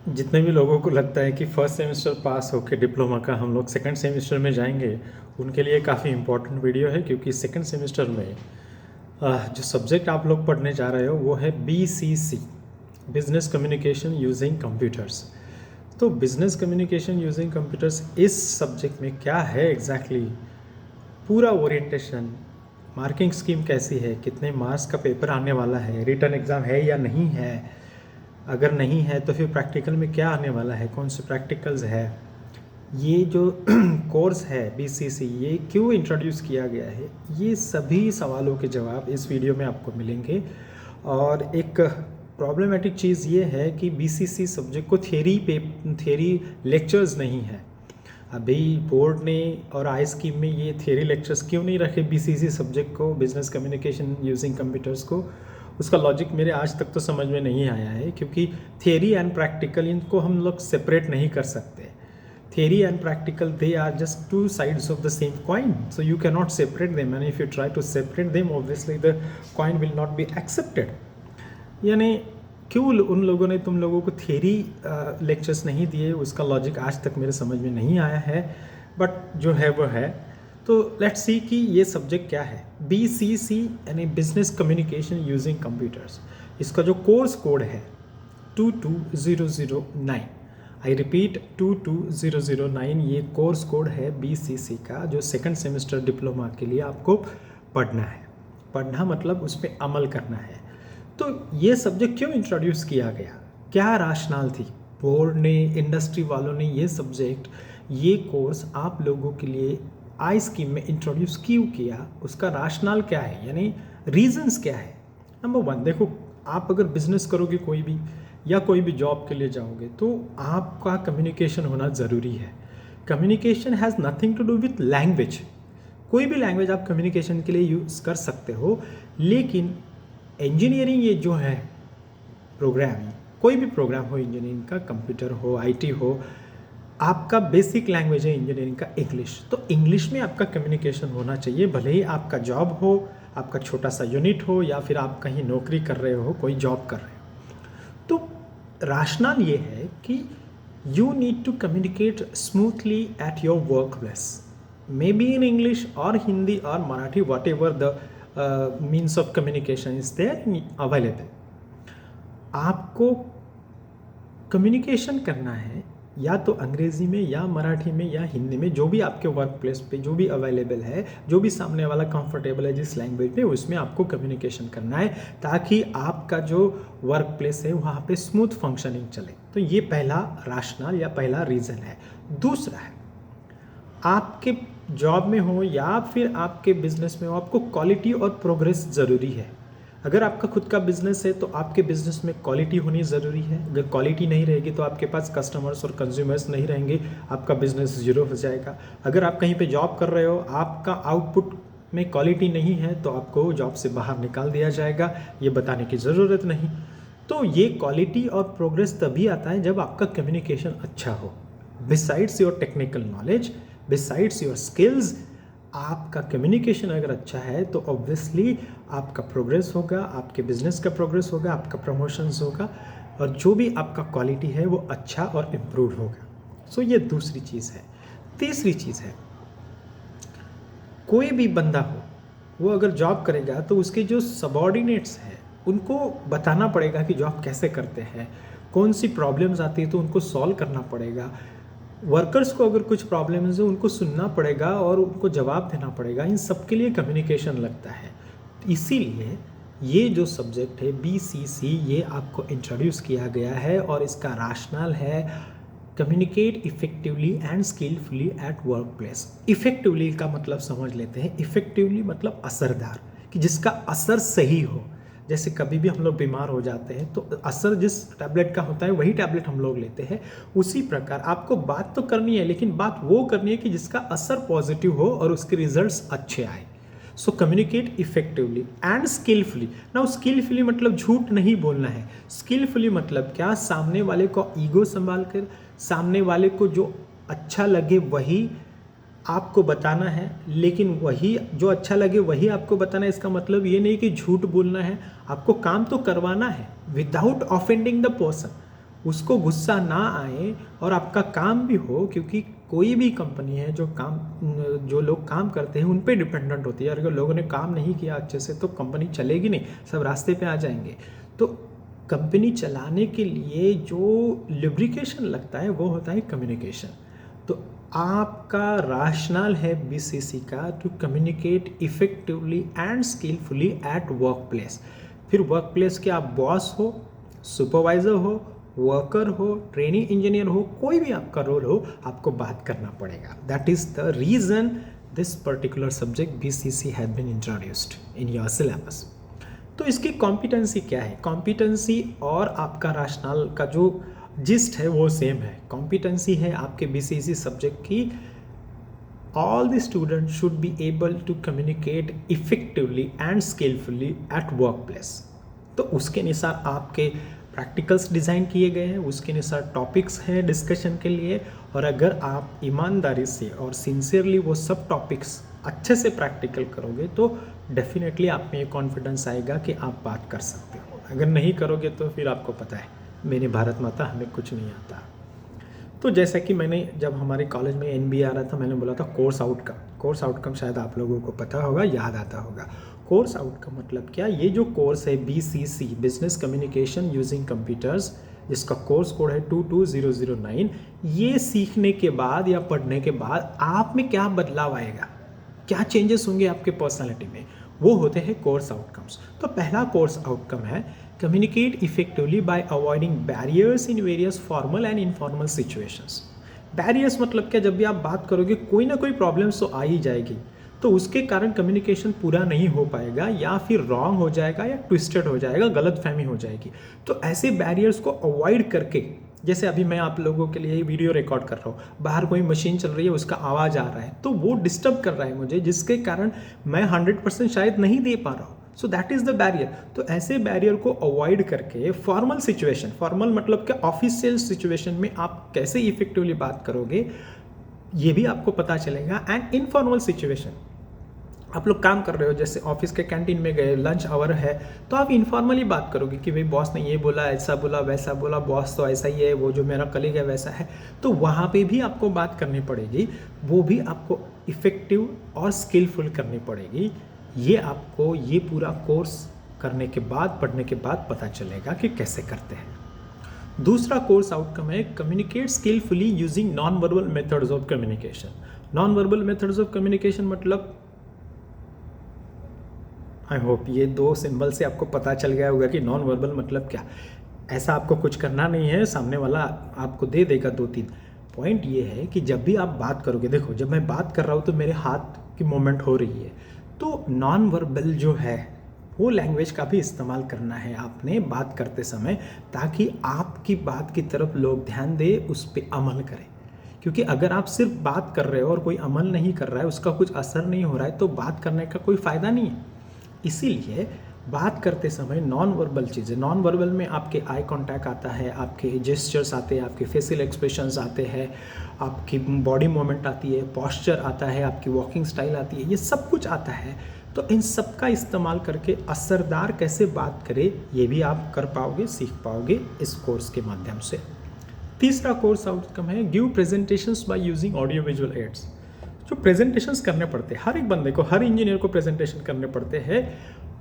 जितने भी लोगों को लगता है कि फर्स्ट सेमेस्टर पास होकर डिप्लोमा का हम लोग सेकंड सेमेस्टर में जाएंगे, उनके लिए काफ़ी इम्पोर्टेंट वीडियो है, क्योंकि सेकंड सेमेस्टर में जो सब्जेक्ट आप लोग पढ़ने जा रहे हो वो है BCC, business communication using computers. तो बिजनेस कम्युनिकेशन यूजिंग कंप्यूटर्स इस सब्जेक्ट में क्या है एग्जैक्टली, पूरा ओरिएंटेशन, मार्किंग स्कीम कैसी है, कितने मार्क्स का पेपर आने वाला है, रिटर्न एग्ज़ाम है या नहीं है, अगर नहीं है तो फिर प्रैक्टिकल में क्या आने वाला है, कौन से प्रैक्टिकल्स है, ये जो कोर्स है BCC ये क्यों इंट्रोड्यूस किया गया है, ये सभी सवालों के जवाब इस वीडियो में आपको मिलेंगे। और एक प्रॉब्लमेटिक चीज़ ये है कि BCC सब्जेक्ट को थेरी लेक्चर्स नहीं है। अभी बोर्ड ने और आई स्कीम में ये थ्योरी लेक्चर्स क्यों नहीं रखे BCC सब्जेक्ट को, बिजनेस कम्युनिकेशन यूजिंग कंप्यूटर्स को, उसका लॉजिक मेरे आज तक तो समझ में नहीं आया है, क्योंकि थियरी एंड प्रैक्टिकल इनको हम लोग सेपरेट नहीं कर सकते। Theory and practical they are just two sides of the same coin, so you can not separate them, and if you try to separate them obviously the coin will not be accepted. यानी क्यों उन लोगों ने तुम लोगों को theory lectures नहीं दिए, उसका लॉजिक आज तक मेरे समझ में नहीं आया है, बट जो है वो है। तो लेट्स सी कि ये सब्जेक्ट क्या है। BCC यानी बिजनेस कम्युनिकेशन यूजिंग कंप्यूटर्स, इसका जो कोर्स कोड है 22009, आई रिपीट 22009, ये कोर्स कोड है BCC का, जो सेकंड सेमेस्टर डिप्लोमा के लिए आपको पढ़ना है। पढ़ना मतलब उस पर अमल करना है। तो ये सब्जेक्ट क्यों इंट्रोड्यूस किया गया, क्या राशनाल थी, बोर्ड ने, इंडस्ट्री वालों ने ये सब्जेक्ट, ये कोर्स आप लोगों के लिए आई स्कीम में इंट्रोड्यूस क्यों किया, उसका राशनाल क्या है, यानी रीजंस क्या है। नंबर वन, देखो आप अगर बिजनेस करोगे कोई भी, या कोई भी जॉब के लिए जाओगे, तो आपका कम्युनिकेशन होना ज़रूरी है। Communication has nothing to do with language. कोई भी लैंग्वेज आप कम्युनिकेशन के लिए यूज़ कर सकते हो, लेकिन इंजीनियरिंग ये जो है प्रोग्राम, कोई भी प्रोग्राम हो, इंजीनियरिंग का, कंप्यूटर हो, IT हो, आपका बेसिक लैंग्वेज है इंजीनियरिंग का इंग्लिश। तो इंग्लिश में आपका कम्युनिकेशन होना चाहिए, भले ही आपका जॉब हो, आपका छोटा सा यूनिट हो, या फिर आप कहीं नौकरी कर रहे हो, कोई जॉब कर रहे हो। तो राशनाल ये है कि you need to communicate smoothly at your work place, maybe in English और हिंदी और Marathi, whatever the means of communication is there available. आपको कम्युनिकेशन करना है या तो अंग्रेज़ी में, या मराठी में, या हिंदी में, जो भी आपके वर्क प्लेस पे जो भी अवेलेबल है, जो भी सामने वाला कंफर्टेबल है जिस लैंग्वेज में, उसमें आपको कम्युनिकेशन करना है, ताकि आपका जो वर्क प्लेस है वहाँ पे स्मूथ फंक्शनिंग चले। तो ये पहला राशनल या पहला रीज़न है। दूसरा है, आपके जॉब में हो या फिर आपके बिजनेस में हो, आपको क्वालिटी और प्रोग्रेस ज़रूरी है। अगर आपका खुद का बिजनेस है तो आपके बिजनेस में क्वालिटी होनी ज़रूरी है। अगर क्वालिटी नहीं रहेगी तो आपके पास कस्टमर्स और कंज्यूमर्स नहीं रहेंगे, आपका बिजनेस ज़ीरो हो जाएगा। अगर आप कहीं पे जॉब कर रहे हो, आपका आउटपुट में क्वालिटी नहीं है, तो आपको जॉब से बाहर निकाल दिया जाएगा, ये बताने की ज़रूरत नहीं। तो ये क्वालिटी और प्रोग्रेस तभी आता है जब आपका कम्युनिकेशन अच्छा हो। Besides your technical knowledge, besides your skills, आपका कम्युनिकेशन अगर अच्छा है तो ऑब्वियसली आपका प्रोग्रेस होगा, आपके बिजनेस का प्रोग्रेस होगा, आपका प्रमोशंस होगा, और जो भी आपका क्वालिटी है वो अच्छा और इम्प्रूव होगा। सो ये दूसरी चीज़ है। तीसरी चीज़ है, कोई भी बंदा हो, वो अगर जॉब करेगा तो उसके जो सबऑर्डिनेट्स हैं उनको बताना पड़ेगा कि जॉब कैसे करते हैं, कौन सी प्रॉब्लम्स आती है तो उनको सॉल्व करना पड़ेगा। वर्कर्स को अगर कुछ प्रॉब्लम्स है उनको सुनना पड़ेगा और उनको जवाब देना पड़ेगा। इन सब के लिए कम्युनिकेशन लगता है। इसीलिए ये जो सब्जेक्ट है BCC, ये आपको इंट्रोड्यूस किया गया है, और इसका राशनल है communicate effectively and skilfully at work place. Effectively का मतलब समझ लेते हैं। इफेक्टिवली मतलब असरदार, कि जिसका असर सही हो। जैसे कभी भी हम लोग बीमार हो जाते हैं तो असर जिस टैबलेट का होता है वही टैबलेट हम लोग लेते हैं। उसी प्रकार आपको बात तो करनी है, लेकिन बात वो करनी है कि जिसका असर पॉजिटिव हो और उसके रिजल्ट्स अच्छे आए। So communicate effectively and skilfully. Now skilfully मतलब झूठ नहीं बोलना है। स्किलफुली मतलब क्या, सामने वाले को ईगो संभाल कर, सामने वाले को जो अच्छा लगे वही आपको बताना है, लेकिन वही जो अच्छा लगे वही आपको बताना है। इसका मतलब ये नहीं कि झूठ बोलना है, आपको काम तो करवाना है विदाउट ऑफेंडिंग द पर्सन। उसको गुस्सा ना आए और आपका काम भी हो, क्योंकि कोई भी कंपनी है जो लोग काम करते हैं उन पे डिपेंडेंट होती है। अगर लोगों ने काम नहीं किया अच्छे से तो कंपनी चलेगी नहीं, सब रास्ते पे आ जाएंगे। तो कंपनी चलाने के लिए जो लुब्रिकेशन लगता है वो होता है कम्युनिकेशन। तो आपका राशनल है बीसीसी का to communicate effectively and skilfully at work place. फिर वर्क प्लेस के आप बॉस हो, सुपरवाइजर हो, वर्कर हो, ट्रेनिंग इंजीनियर हो, कोई भी आपका रोल हो, आपको बात करना पड़ेगा। That is the reason this particular subject BCC has been introduced in your syllabus. तो इसकी कॉम्पिटेंसी क्या है? कॉम्पिटेंसी और आपका राशनल का जो जिस्ट है वो सेम है। कॉम्पिटेंसी है आपके बीसीसी सब्जेक्ट की, all the student should be able to communicate effectively and skilfully at work place. तो उसके अनुसार आपके प्रैक्टिकल्स डिज़ाइन किए गए हैं, उसके अनुसार टॉपिक्स हैं डिस्कशन के लिए। और अगर आप ईमानदारी से और सिंसियरली वो सब टॉपिक्स अच्छे से प्रैक्टिकल करोगे तो डेफिनेटली आप में ये कॉन्फिडेंस आएगा कि आप बात कर सकते हो। अगर नहीं करोगे तो फिर आपको पता है मेरी भारत माता हमें कुछ नहीं आता। तो जैसा कि मैंने जब हमारे कॉलेज में एनबीए आ रहा था मैंने बोला था कोर्स आउटकम शायद आप लोगों को पता होगा, याद आता होगा। कोर्स आउटकम मतलब क्या? ये जो कोर्स है BCC, business communication using computers, जिसका कोर्स कोड है 22009, ये सीखने के बाद या पढ़ने के बाद आप में क्या बदलाव आएगा, क्या चेंजेस होंगे आपके पर्सनालिटी में, वो होते हैं कोर्स आउटकम्स। तो पहला कोर्स आउटकम है communicate effectively bye avoiding barriers in various formal and informal situations. Barriers मतलब क्या? जब भी आप बात करोगे कोई ना कोई प्रॉब्लम्स तो आ ही जाएगी, तो उसके कारण कम्युनिकेशन पूरा नहीं हो पाएगा या फिर रॉन्ग हो जाएगा या ट्विस्टेड हो जाएगा, गलतफहमी हो जाएगी। तो ऐसे बैरियर्स को अवॉइड करके, जैसे अभी मैं आप लोगों के लिए वीडियो रिकॉर्ड कर रहा हूँ, बाहर कोई मशीन चल रही है उसका आवाज़ आ रहा है तो वो डिस्टर्ब कर रहा है मुझे, जिसके कारण मैं 100% शायद नहीं दे पा रहा हूँ। So that is the barrier. तो ऐसे बैरियर को अवॉइड करके फॉर्मल सिचुएशन, फॉर्मल मतलब क्या? ऑफिशियल सिचुएशन में आप कैसे इफेक्टिवली बात करोगे ये भी आपको पता चलेगा। एंड इनफॉर्मल सिचुएशन, आप लोग काम कर रहे हो, जैसे ऑफिस के कैंटीन में गए, लंच आवर है, तो आप इनफॉर्मली बात करोगे कि भाई बॉस ने ये बोला, ऐसा बोला, वैसा बोला, बॉस तो ऐसा ही है, वो जो मेरा कलीग है वैसा है। तो वहाँ पे भी आपको बात करनी पड़ेगी, वो भी आपको इफ़ेक्टिव और स्किलफुल करनी पड़ेगी। ये आपको ये पूरा कोर्स करने के बाद, पढ़ने के बाद पता चलेगा कि कैसे करते हैं। दूसरा कोर्स आउटकम है communicate skilfully using non verbal methods of communication. Non verbal methods of communication मतलब, आई होप ये 2 सिंबल से आपको पता चल गया होगा कि नॉन वर्बल मतलब क्या। ऐसा आपको कुछ करना नहीं है, सामने वाला आपको दे देगा 2-3 पॉइंट। ये है कि जब भी आप बात करोगे, देखो जब मैं बात कर रहा हूँ तो मेरे हाथ की मूवमेंट हो रही है, तो नॉन वर्बल जो है वो लैंग्वेज का भी इस्तेमाल करना है आपने बात करते समय, ताकि आपकी बात की तरफ लोग ध्यान दे, उस पर अमल करें। क्योंकि अगर आप सिर्फ बात कर रहे हो और कोई अमल नहीं कर रहा है, उसका कुछ असर नहीं हो रहा है, तो बात करने का कोई फ़ायदा नहीं है। इसीलिए बात करते समय नॉन वर्बल चीज़ें, नॉन वर्बल में आपके आई कांटेक्ट आता है, आपके जेस्चर्स आते हैं, आपके फेशियल एक्सप्रेशंस आते हैं, आपकी बॉडी मूवमेंट आती है, पोस्चर आता है, आपकी वॉकिंग स्टाइल आती है, ये सब कुछ आता है। तो इन सब का इस्तेमाल करके असरदार कैसे बात करें ये भी आप कर पाओगे, सीख पाओगे इस कोर्स के माध्यम से। तीसरा कोर्स आउटकम है give presentations by using audio visual aids. जो प्रेजेंटेशंस करने पड़ते हैं हर एक बंदे को, हर इंजीनियर को प्रेजेंटेशन करने पड़ते हैं,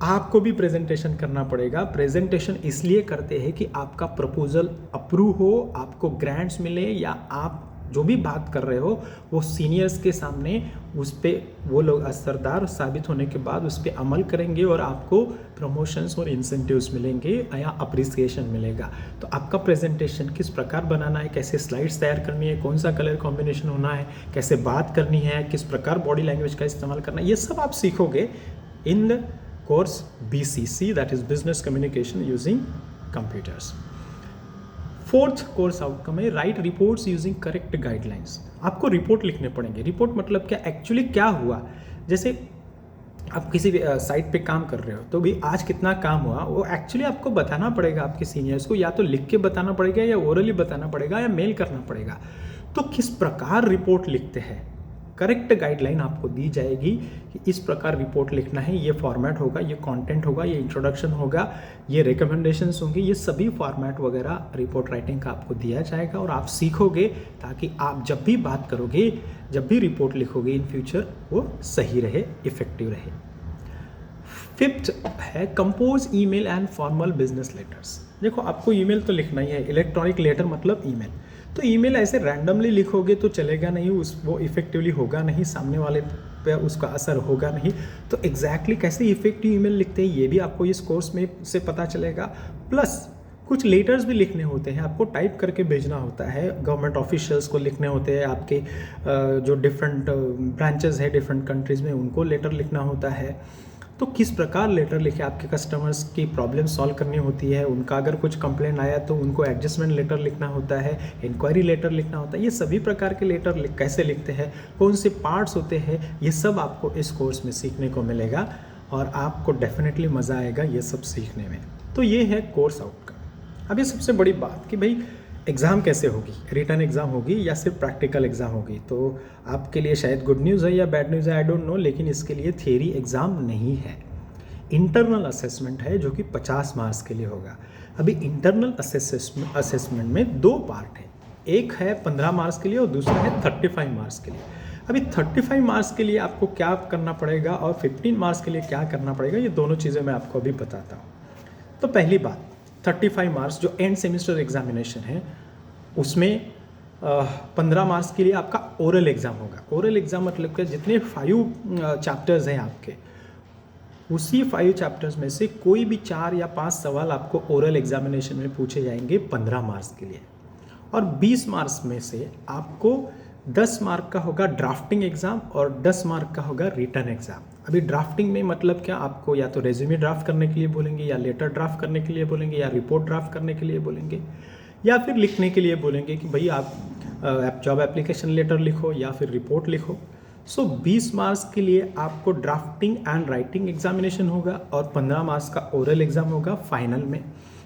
आपको भी प्रेजेंटेशन करना पड़ेगा। प्रेजेंटेशन इसलिए करते हैं कि आपका प्रपोजल अप्रूव हो, आपको ग्रांट्स मिले, या आप जो भी बात कर रहे हो वो सीनियर्स के सामने उस पर वो लोग असरदार साबित होने के बाद उस पर अमल करेंगे और आपको प्रमोशंस और इंसेंटिव्स मिलेंगे या अप्रिसिएशन मिलेगा। तो आपका प्रेजेंटेशन किस प्रकार बनाना है, कैसे स्लाइड्स तैयार करनी है, कौन सा कलर कॉम्बिनेशन होना है, कैसे बात करनी है, किस प्रकार बॉडी लैंग्वेज का इस्तेमाल करना है, ये सब आप सीखोगे in the course BCC, that is business communication using computers. Fourth course outcome है write reports using correct guidelines. आपको रिपोर्ट लिखने पड़ेंगे। रिपोर्ट मतलब क्या? एक्चुअली क्या हुआ। जैसे आप किसी भी साइट पे काम कर रहे हो तो भी आज कितना काम हुआ वो एक्चुअली आपको बताना पड़ेगा आपके सीनियर्स को, या तो लिख के बताना पड़ेगा, या ओरली बताना पड़ेगा, या मेल करना पड़ेगा। तो किस प्रकार रिपोर्ट लिखते हैं, करेक्ट गाइडलाइन आपको दी जाएगी कि इस प्रकार रिपोर्ट लिखना है, ये फॉर्मेट होगा, ये कंटेंट होगा, ये इंट्रोडक्शन होगा, ये रिकमेंडेशंस होंगी, ये सभी फॉर्मेट वगैरह रिपोर्ट राइटिंग का आपको दिया जाएगा और आप सीखोगे ताकि आप जब भी बात करोगे, जब भी रिपोर्ट लिखोगे इन फ्यूचर वो सही रहे, इफेक्टिव रहे। फिफ्थ है compose email and formal business letters. देखो आपको ईमेल तो लिखना ही है, इलेक्ट्रॉनिक लेटर मतलब ईमेल। तो ईमेल ऐसे रैंडमली लिखोगे तो चलेगा नहीं, वो इफेक्टिवली होगा नहीं, सामने वाले पे उसका असर होगा नहीं। तो एग्जैक्टली कैसे इफेक्टिव ईमेल लिखते हैं ये भी आपको इस कोर्स में से पता चलेगा। प्लस कुछ लेटर्स भी लिखने होते हैं, आपको टाइप करके भेजना होता है, गवर्नमेंट ऑफिशियल्स को लिखने होते हैं, आपके जो डिफरेंट ब्रांचेस है डिफरेंट कंट्रीज़ में उनको लेटर लिखना होता है। तो किस प्रकार लेटर लिखे, आपके कस्टमर्स की प्रॉब्लम सॉल्व करनी होती है, उनका अगर कुछ कंप्लेंट आया तो उनको एडजस्टमेंट लेटर लिखना होता है, इंक्वायरी लेटर लिखना होता है। ये सभी प्रकार के लेटर कैसे लिखते हैं, कौन से पार्ट्स होते हैं, ये सब आपको इस कोर्स में सीखने को मिलेगा और आपको डेफिनेटली मज़ा आएगा ये सब सीखने में। तो ये है कोर्स आउटकम। अब ये सबसे बड़ी बात कि भाई एग्ज़ाम कैसे होगी, रिटन एग्ज़ाम होगी या सिर्फ प्रैक्टिकल एग्ज़ाम होगी। तो आपके लिए शायद गुड न्यूज़ है या बैड न्यूज़ है, आई डोंट नो, लेकिन इसके लिए थियरी एग्ज़ाम नहीं है, इंटरनल असेसमेंट है जो कि 50 मार्क्स के लिए होगा। अभी इंटरनल असेसमेंट में 2 पार्ट है, एक है 15 मार्क्स के लिए और दूसरा है 35 मार्क्स के लिए। अभी 35 मार्क्स के लिए आपको क्या करना पड़ेगा और 15 मार्क्स के लिए क्या करना पड़ेगा, ये दोनों चीज़ें मैं आपको अभी बताता हूँ। तो पहली बात 35 मार्क्स जो एंड सेमिस्टर एग्जामिनेशन है उसमें 15 मार्क्स के लिए आपका ओरल एग्ज़ाम होगा। ओरल एग्ज़ाम मतलब कि जितने 5 चैप्टर्स हैं आपके, उसी 5 चैप्टर्स में से कोई भी 4 या 5 सवाल आपको ओरल एग्जामिनेशन में पूछे जाएंगे 15 मार्क्स के लिए। और 20 मार्क्स में से आपको 10 मार्क का होगा ड्राफ्टिंग एग्ज़ाम और 10 मार्क का होगा रिटन एग्ज़ाम। अभी ड्राफ्टिंग में मतलब क्या, आपको या तो रेज्यूमे ड्राफ्ट करने के लिए बोलेंगे, या लेटर ड्राफ्ट करने के लिए बोलेंगे, या रिपोर्ट ड्राफ्ट करने के लिए बोलेंगे, या फिर लिखने के लिए बोलेंगे कि भाई आप जॉब एप्लीकेशन लेटर लिखो या फिर रिपोर्ट लिखो। सो 20 मार्क्स के लिए आपको ड्राफ्टिंग एंड राइटिंग एग्जामिनेशन होगा और 15 मार्क्स का ओरल एग्ज़ाम होगा फाइनल में।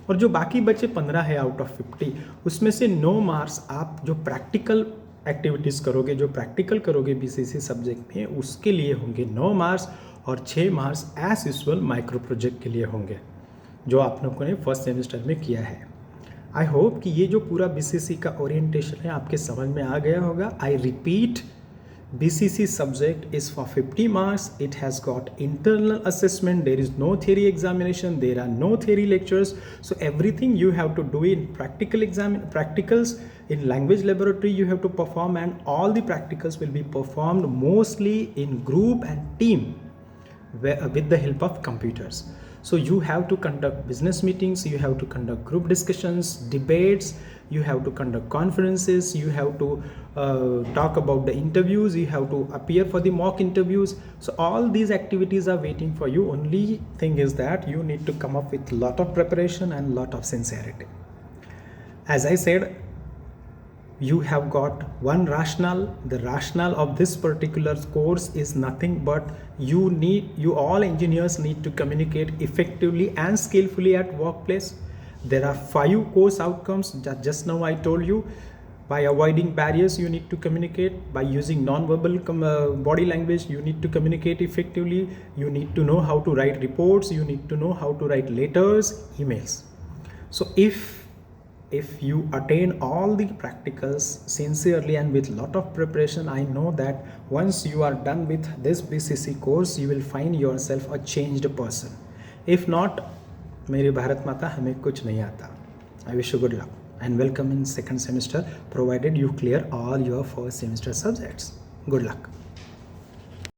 और जो बाकी बचे 15 है आउट ऑफ 50, उसमें से 9 मार्क्स आप जो प्रैक्टिकल एक्टिविटीज़ करोगे, जो प्रैक्टिकल करोगे बीसीसी सब्जेक्ट में, उसके लिए होंगे 9 मार्क्स और 6 marks as usual micro project के लिए होंगे जो आप लोगों ने फर्स्ट सेमेस्टर में किया है। आई होप कि ये जो पूरा बीसीसी का ओरिएंटेशन है आपके समझ में आ गया होगा। I repeat, BCC subject is for 50 marks. It has got internal assessment. There is no theory examination. There are no theory lectures. So everything you have to do in practicals in language laboratory you have to perform, and all the practicals will be performed mostly in group and team with the help of computers. So you have to conduct business meetings, you have to conduct group discussions, debates, you have to conduct conferences, you have to talk about the interviews, you have to appear for the mock interviews. So all these activities are waiting for you. Only thing is that you need to come up with lot of preparation and lot of sincerity. As I said, you have got one rationale. The rationale of this particular course is nothing but you all engineers need to communicate effectively and skillfully at workplace. There are 5 course outcomes that just now I told you. By avoiding barriers, you need to communicate. By using non-verbal body language, you need to communicate effectively. You need to know how to write reports. You need to know how to write letters, emails. So if you attain all the practicals sincerely and with lot of preparation, I know that once you are done with this BCC course, you will find yourself a changed person. If not, मेरी भारत माता, हमें कुछ नहीं आता. I wish you good luck and welcome in second semester, provided you clear all your first semester subjects. Good luck.